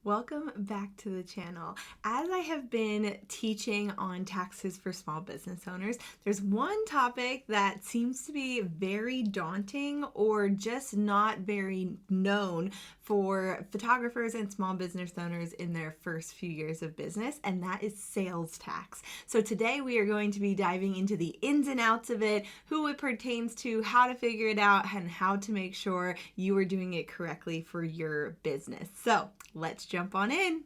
Welcome back to the channel. As I have been teaching on taxes for small business owners, there's one topic that seems to be very daunting or just not very known for photographers and small business owners in their first few years of business, and that is sales tax. So today we are going to be diving into the ins and outs of it, who it pertains to, how to figure it out, and how to make sure you are doing it correctly for your business. So let's jump on in.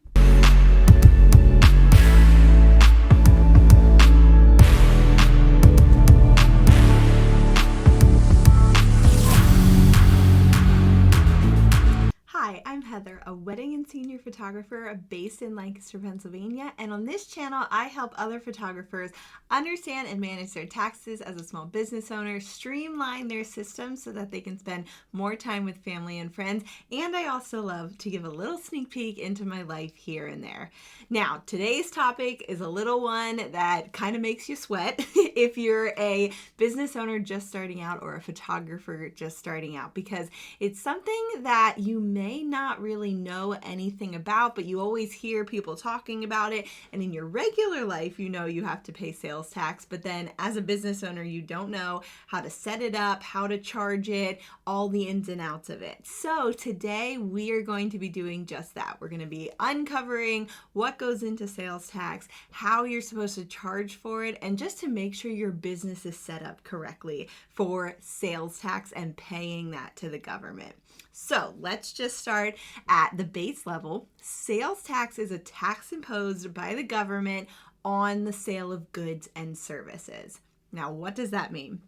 Hi, I'm Heather, a wedding and senior photographer based in Lancaster, Pennsylvania, and on this channel I help other photographers understand and manage their taxes as a small business owner, streamline their systems so that they can spend more time with family and friends, and I also love to give a little sneak peek into my life here and there. Now, today's topic is a little one that kind of makes you sweat if you're a business owner just starting out or a photographer just starting out, because it's something that you may not really know anything about, but you always hear people talking about it, and in your regular life you know you have to pay sales tax, but then as a business owner you don't know how to set it up, how to charge it, all the ins and outs of it. So today we are going to be doing just that. We're going to be uncovering what goes into sales tax, how you're supposed to charge for it, and just to make sure your business is set up correctly for sales tax and paying that to the government. So let's just start at the base level. Sales tax is a tax imposed by the government on the sale of goods and services. Now, what does that mean?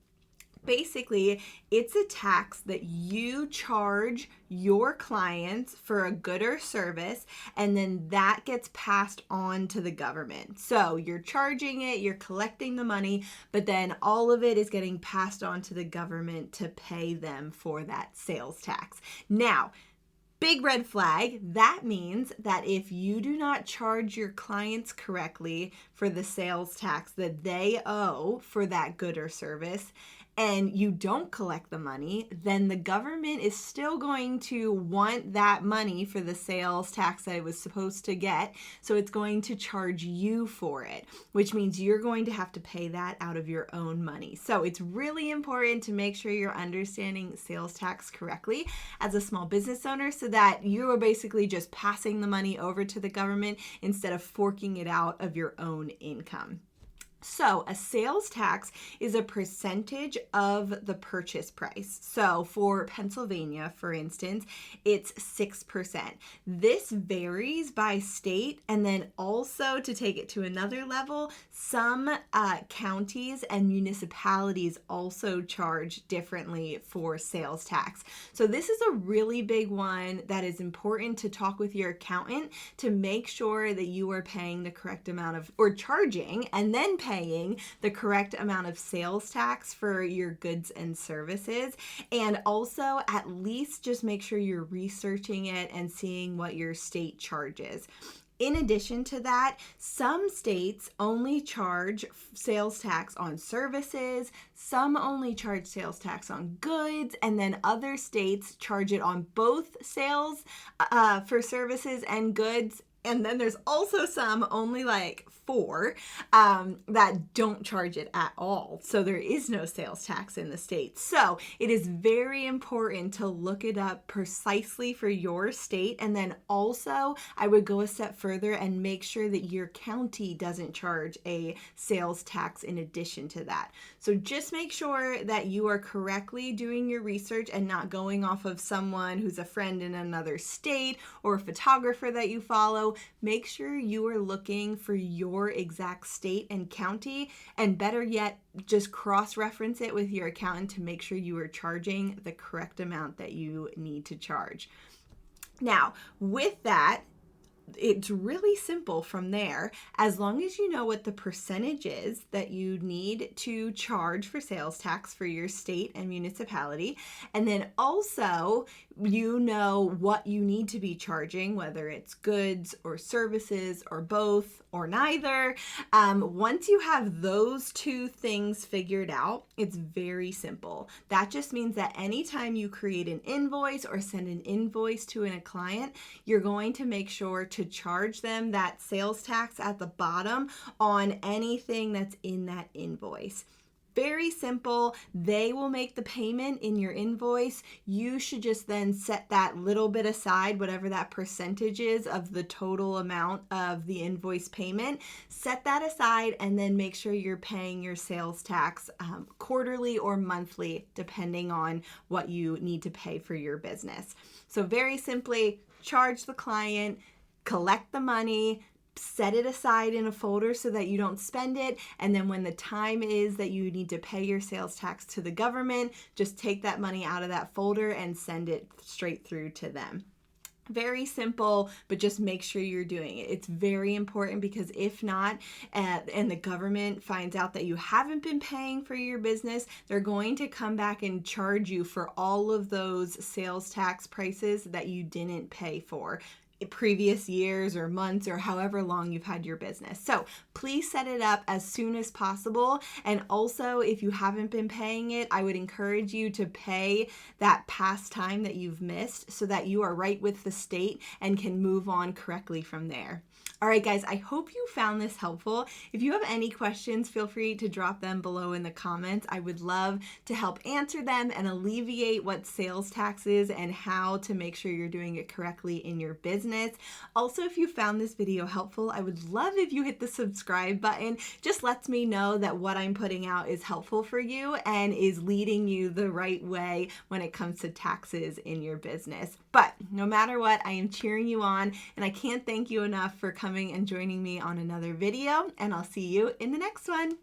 Basically, it's a tax that you charge your clients for a good or service, and then that gets passed on to the government. So you're charging it, you're collecting the money, but then all of it is getting passed on to the government to pay them for that sales tax. Now, big red flag, that means that if you do not charge your clients correctly for the sales tax that they owe for that good or service, and you don't collect the money, then the government is still going to want that money for the sales tax that it was supposed to get. So it's going to charge you for it, which means you're going to have to pay that out of your own money. So it's really important to make sure you're understanding sales tax correctly as a small business owner, so that you are basically just passing the money over to the government instead of forking it out of your own income. So a sales tax is a percentage of the purchase price. So for Pennsylvania, for instance, it's 6%. This varies by state, and then also, to take it to another level, some counties and municipalities also charge differently for sales tax. So this is a really big one that is important to talk with your accountant to make sure that you are paying the correct amount of, or charging and then paying the correct amount of sales tax for your goods and services. And also, at least just make sure you're researching it and seeing what your state charges. In addition to that, some states only charge sales tax on services, some only charge sales tax on goods, and then other states charge it on both sales for services and goods. And then there's also some, only like 4, that don't charge it at all. So there is no sales tax in the state. So it is very important to look it up precisely for your state. And then also, I would go a step further and make sure that your county doesn't charge a sales tax in addition to that. So just make sure that you are correctly doing your research and not going off of someone who's a friend in another state or a photographer that you follow. Make sure you are looking for your exact state and county, and better yet, just cross-reference it with your accountant to make sure you are charging the correct amount that you need to charge. Now, with that, it's really simple from there. As long as you know what the percentage is that you need to charge for sales tax for your state and municipality, and then also you know what you need to be charging, whether it's goods or services or both or neither. Once you have those two things figured out, it's very simple. That just means that anytime you create an invoice or send an invoice to a client, you're going to make sure to charge them that sales tax at the bottom on anything that's in that invoice. Very simple. They will make the payment in your invoice. You should just then set that little bit aside, whatever that percentage is of the total amount of the invoice payment. Set that aside and then make sure you're paying your sales tax quarterly or monthly, depending on what you need to pay for your business. So very simply, charge the client, collect the money, set it aside in a folder so that you don't spend it, and then when the time is that you need to pay your sales tax to the government, just take that money out of that folder and send it straight through to them. Very simple, but just make sure you're doing it. It's very important because if not, and the government finds out that you haven't been paying for your business, they're going to come back and charge you for all of those sales tax prices that you didn't pay for previous years or months or however long you've had your business. So please set it up as soon as possible. And also, if you haven't been paying it, I would encourage you to pay that past time that you've missed so that you are right with the state and can move on correctly from there. All right, guys, I hope you found this helpful. If you have any questions, feel free to drop them below in the comments. I would love to help answer them and alleviate what sales tax is and how to make sure you're doing it correctly in your business. Also, if you found this video helpful, I would love if you hit the subscribe button. Just lets me know that what I'm putting out is helpful for you and is leading you the right way when it comes to taxes in your business. But no matter what, I am cheering you on, and I can't thank you enough for coming and joining me on another video, and I'll see you in the next one.